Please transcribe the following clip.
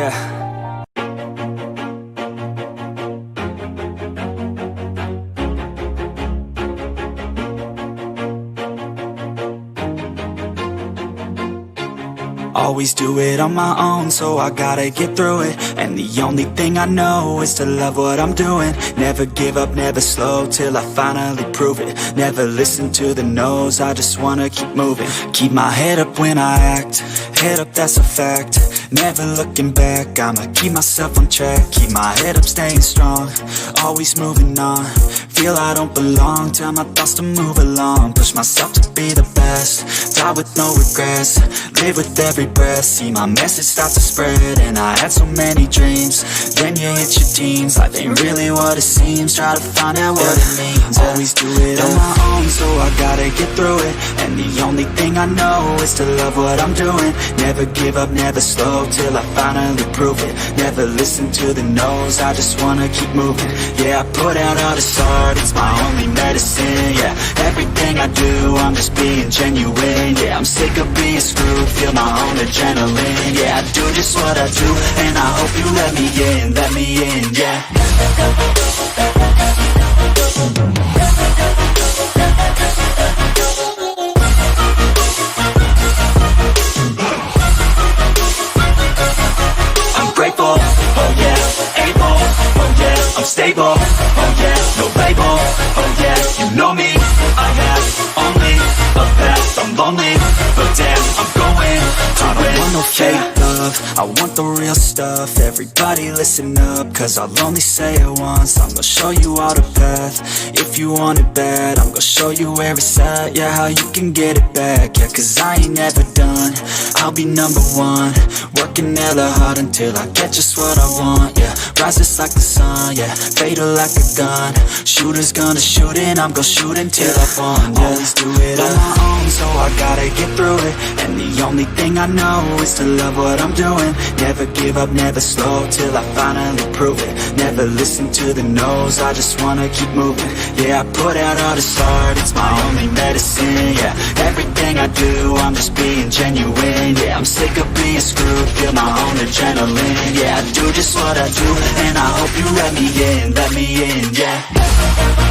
yeah. Always do it on my own, so I gotta get through it. And the only thing I know is to love what I'm doing. Never give up, never slow, till I finally prove it. Never listen to the no's, I just wanna keep moving. Keep my head up when I act, head up, that's a fact. Never looking back, I'ma keep myself on track. Keep my head up, staying strong, always moving on. Feel I don't belong, tell my thoughts to move along. Push myself to be the best, die with no regrets. Live with every breath, see my message start to spread. And I had so many dreams, then you hit your teens. Life ain't really what it seems, try to find out what it means. Always do it on my own, so I gotta get through it. And the only thing I know is to love what I'm doing. Never give up, never slow, till I finally prove it. Never listen to the no's, I just wanna keep moving. Yeah, I put out all this art, it's my only medicine. Yeah, everything I do, I'm just being genuine. Yeah, I'm sick of being screwed, feel my own adrenaline. Yeah, I do just what I do, and I hope you let me in, yeah. I'm grateful, oh yeah, able, oh yeah, I'm stable, oh yeah, no label, oh yeah, you know me, I have only a path, I'm lonely, but damn, I'm going to I don't want no fake love, I want the real stuff. Everybody listen up, cause I'll only say it once. I'm gonna show you all the path, if you want it bad. I'm gonna show you where it's at, yeah, how you can get it back. Yeah, cause I ain't never done, I'll be number one. Working hella hard until I get just what I want, yeah. Rises like the sun, yeah, fatal like a gun. Shooters gonna shoot and I'm gonna shoot until I won, yeah. Always do it on my own, so I gotta get through it. And the only thing I know is to love what I'm doing. Never give up, never slow, till I finally prove it. Never listen to the no's, I just wanna keep moving. Yeah, I put out all this art, it's my only medicine. Yeah, everything I do, I'm just being genuine. Yeah, I'm sick of being screwed, feel my own adrenaline. Yeah, I do just what I do, and I hope you let me in, yeah.